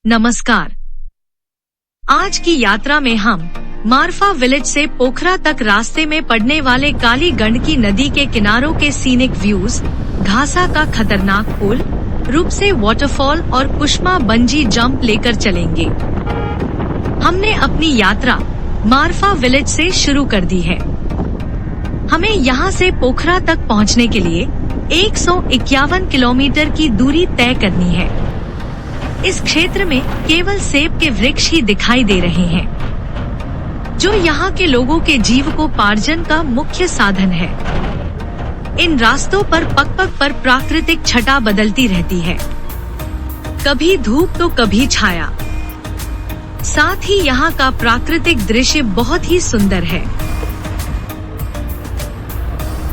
नमस्कार। आज की यात्रा में हम मारफा विलेज से पोखरा तक रास्ते में पड़ने वाले काली गंडकी नदी के किनारों के सीनिक व्यूज, घासा का खतरनाक पुल, रूपसे वाटरफॉल और कुश्मा बंजी जंप लेकर चलेंगे। हमने अपनी यात्रा मारफा विलेज से शुरू कर दी है। हमें यहाँ से पोखरा तक पहुँचने के लिए 151 किलोमीटर की दूरी तय करनी है। इस क्षेत्र में केवल सेब के वृक्ष ही दिखाई दे रहे हैं, जो यहाँ के लोगों के जीविकोपार्जन का मुख्य साधन है। इन रास्तों पर पग-पग पर प्राकृतिक छटा बदलती रहती है, कभी धूप तो कभी छाया। साथ ही यहाँ का प्राकृतिक दृश्य बहुत ही सुंदर है।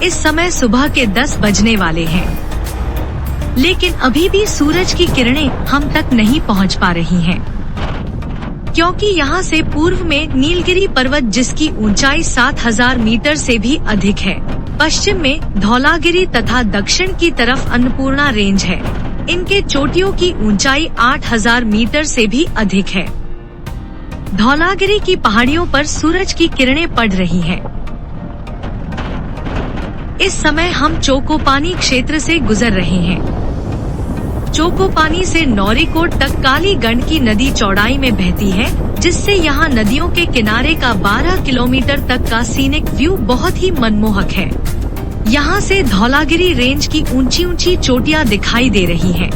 इस समय सुबह के 10 बजने वाले हैं, लेकिन अभी भी सूरज की किरणें हम तक नहीं पहुंच पा रही हैं, क्योंकि यहाँ से पूर्व में नीलगिरी पर्वत, जिसकी ऊंचाई 7000 मीटर से भी अधिक है, पश्चिम में धौलागिरी तथा दक्षिण की तरफ अन्नपूर्णा रेंज है। इनके चोटियों की ऊंचाई 8000 मीटर से भी अधिक है। धौलागिरी की पहाड़ियों पर सूरज की किरणें पड़ रही हैं। इस समय हम चोकोपानी क्षेत्र से गुजर रहे हैं। चोकोपानी से नौरीकोट तक काली गंडकी नदी चौड़ाई में बहती है, जिससे यहाँ नदियों के किनारे का 12 किलोमीटर तक का सीनिक व्यू बहुत ही मनमोहक है। यहाँ से धौलागिरी रेंज की ऊंची ऊंची चोटियाँ दिखाई दे रही हैं।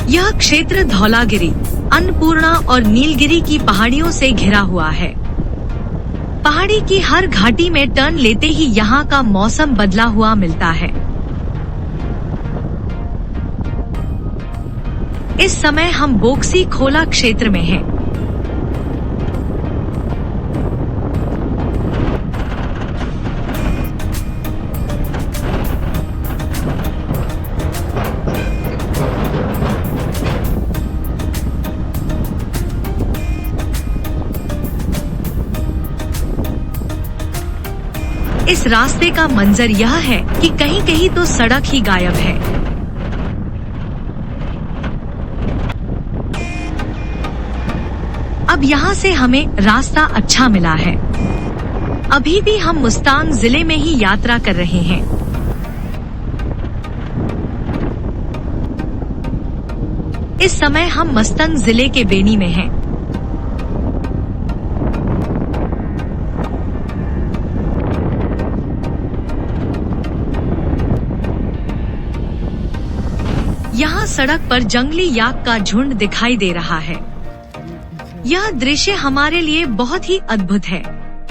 यह क्षेत्र धौलागिरी, अन्नपूर्णा और नीलगिरी की पहाड़ियों से घिरा हुआ है। पहाड़ी की हर घाटी में टर्न लेते ही यहाँ का मौसम बदला हुआ मिलता है। इस समय हम बोक्सी खोला क्षेत्र में हैं। इस रास्ते का मंजर यह है कि कहीं कहीं तो सड़क ही गायब है। अब यहाँ से हमें रास्ता अच्छा मिला है। अभी भी हम मुस्तांग जिले में ही यात्रा कर रहे हैं। इस समय हम मुस्तांग जिले के बेनी में हैं। यहाँ सड़क पर जंगली याक का झुंड दिखाई दे रहा है। यह दृश्य हमारे लिए बहुत ही अद्भुत है,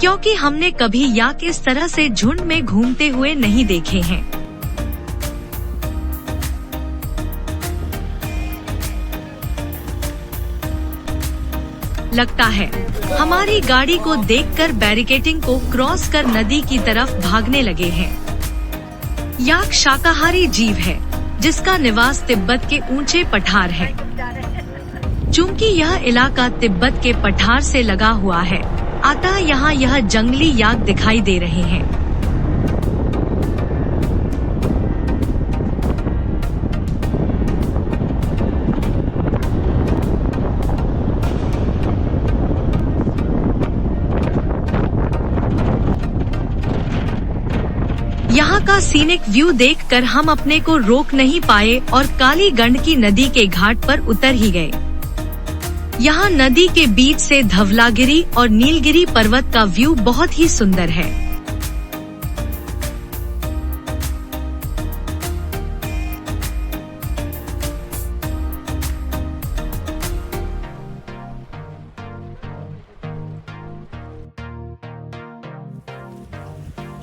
क्योंकि हमने कभी याक इस तरह से झुंड में घूमते हुए नहीं देखे हैं। लगता है हमारी गाड़ी को देखकर बैरिकेडिंग को क्रॉस कर नदी की तरफ भागने लगे हैं। याक शाकाहारी जीव है, जिसका निवास तिब्बत के ऊंचे पठार है। चूंकि यह इलाका तिब्बत के पठार से लगा हुआ है, अतः यहाँ यह जंगली याक दिखाई दे रहे हैं। यहाँ का सीनिक व्यू देखकर हम अपने को रोक नहीं पाए और काली गंडकी नदी के घाट पर उतर ही गए। यहाँ नदी के बीच से धवलागिरी और नीलगिरी पर्वत का व्यू बहुत ही सुंदर है।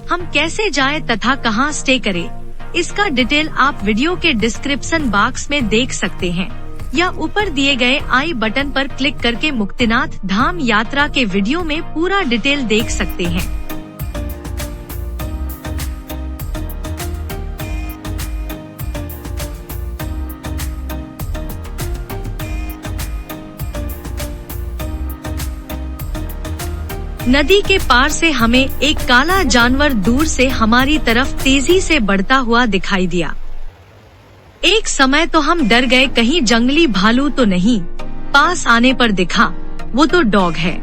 हम कैसे जाएं तथा कहां स्टे करें, इसका डिटेल आप वीडियो के डिस्क्रिप्शन बॉक्स में देख सकते हैं, या ऊपर दिए गए आई बटन पर क्लिक करके मुक्तिनाथ धाम यात्रा के वीडियो में पूरा डिटेल देख सकते हैं। नदी के पार से हमें एक काला जानवर दूर से हमारी तरफ तेजी से बढ़ता हुआ दिखाई दिया। एक समय तो हम डर गए कहीं जंगली भालू तो नहीं, पास आने पर दिखा, वो तो डॉग है।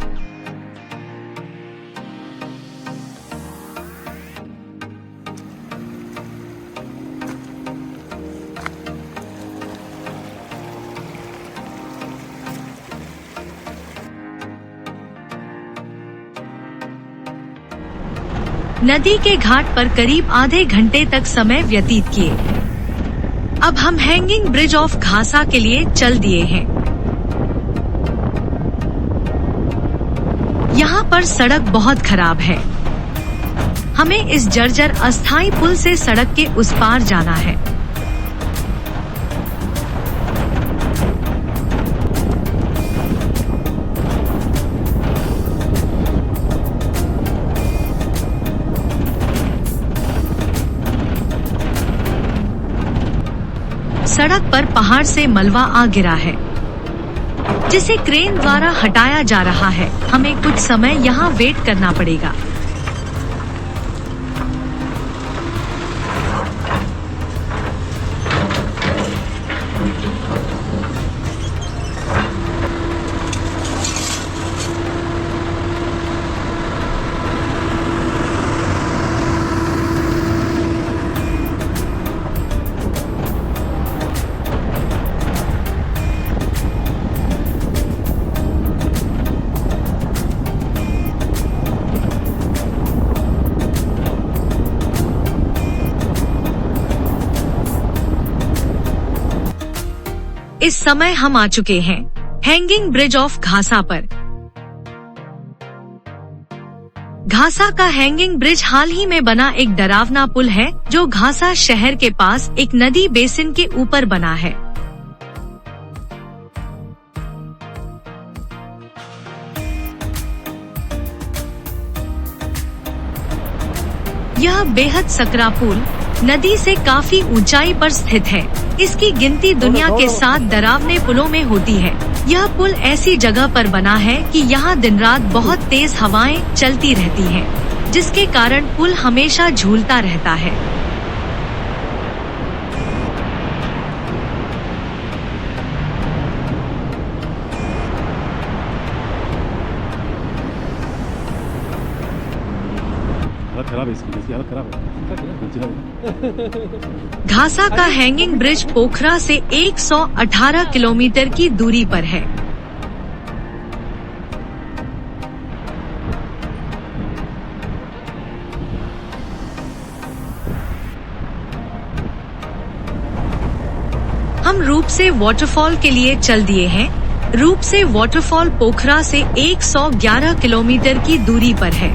नदी के घाट पर करीब आधे घंटे तक समय व्यतीत किए। अब हम हैंगिंग ब्रिज ऑफ घासा के लिए चल दिए हैं। यहाँ पर सड़क बहुत खराब है। हमें इस जर्जर अस्थायी पुल से सड़क के उस पार जाना है। सड़क पर पहाड़ से मलबा आ गिरा है, जिसे क्रेन द्वारा हटाया जा रहा है। हमें कुछ समय यहाँ वेट करना पड़ेगा। इस समय हम आ चुके हैं हैंगिंग ब्रिज ऑफ घासा पर। घासा का हैंगिंग ब्रिज हाल ही में बना एक डरावना पुल है, जो घासा शहर के पास एक नदी बेसिन के ऊपर बना है। यह बेहद सकरा पुल नदी से काफी ऊंचाई पर स्थित है। इसकी गिनती दुनिया के 7 डरावने पुलों में होती है। यह पुल ऐसी जगह पर बना है कि यहाँ दिन रात बहुत तेज हवाएं चलती रहती हैं, जिसके कारण पुल हमेशा झूलता रहता है। खराब है, इसकी हालत खराब है। घासा का हैंगिंग ब्रिज पोखरा से 118 किलोमीटर की दूरी पर है। हम रूप से वाटरफॉल के लिए चल दिए हैं। रूप से वाटरफॉल पोखरा से 111 किलोमीटर की दूरी पर है।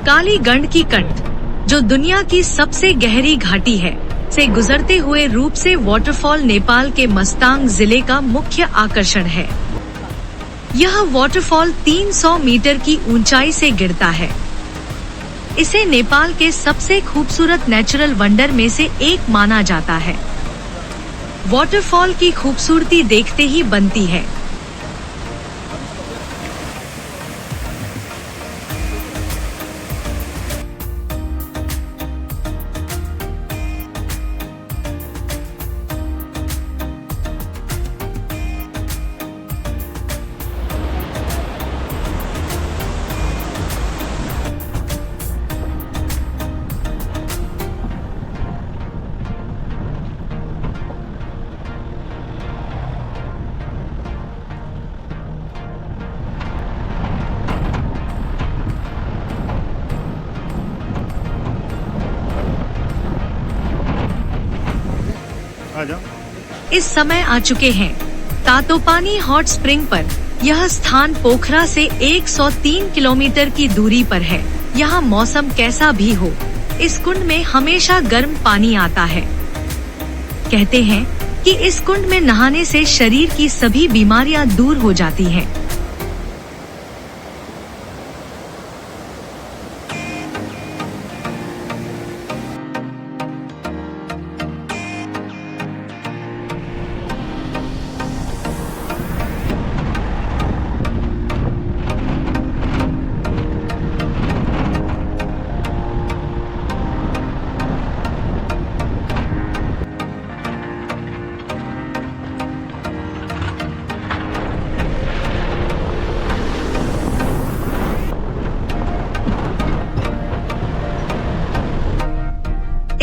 काली गंड की कंठ, जो दुनिया की सबसे गहरी घाटी है, से गुजरते हुए रूप से वाटरफॉल नेपाल के मस्तांग जिले का मुख्य आकर्षण है। यह वाटरफॉल 300 मीटर की ऊंचाई से गिरता है। इसे नेपाल के सबसे खूबसूरत नेचुरल वंडर में से एक माना जाता है। वाटरफॉल की खूबसूरती देखते ही बनती है। इस समय आ चुके हैं तातोपानी हॉट स्प्रिंग पर। यह स्थान पोखरा से 103 किलोमीटर की दूरी पर है। यहाँ मौसम कैसा भी हो, इस कुंड में हमेशा गर्म पानी आता है। कहते हैं कि इस कुंड में नहाने से शरीर की सभी बीमारियां दूर हो जाती हैं।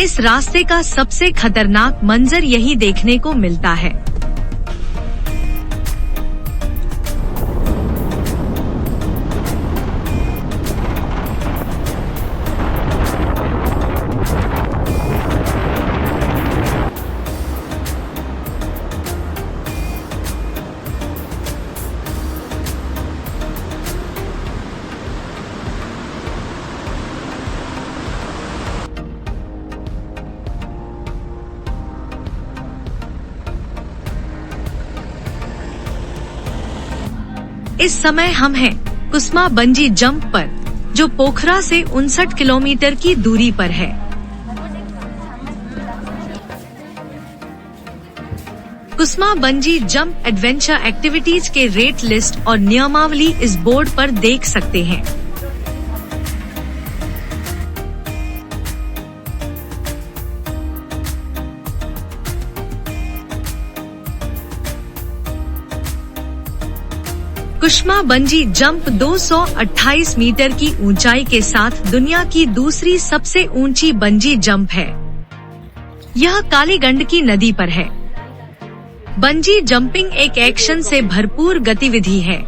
इस रास्ते का सबसे खतरनाक मंजर यही देखने को मिलता है। इस समय हम हैं कुस्मा बंजी जंप पर, जो पोखरा से 59 किलोमीटर की दूरी पर है। Kusma bungee jump adventure activities के रेट लिस्ट और नियमावली इस बोर्ड पर देख सकते हैं। कुस्मा बंजी जंप 228 मीटर की ऊंचाई के साथ दुनिया की दूसरी सबसे ऊंची बंजी जंप है। यह काली गंडकी नदी पर है। बंजी जंपिंग एक एक्शन से भरपूर गतिविधि है।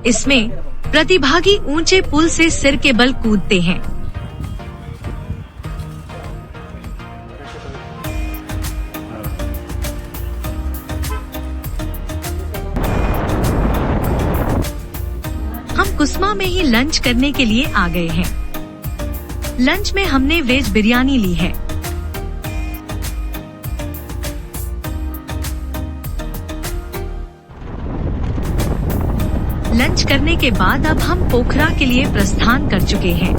इसमें प्रतिभागी ऊंचे पुल से सिर के बल कूदते हैं। हम कुस्मा में ही लंच करने के लिए आ गए हैं। लंच में हमने वेज बिरयानी ली है। लंच करने के बाद अब हम पोखरा के लिए प्रस्थान कर चुके हैं।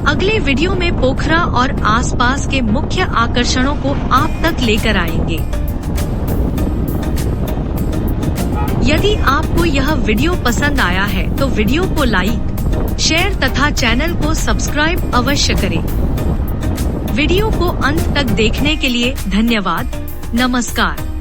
अगले वीडियो में पोखरा और आसपास के मुख्य आकर्षणों को आप तक लेकर आएंगे। यदि आपको यह वीडियो पसंद आया है तो वीडियो को लाइक, शेयर तथा चैनल को सब्सक्राइब अवश्य करें। वीडियो को अंत तक देखने के लिए धन्यवाद। नमस्कार।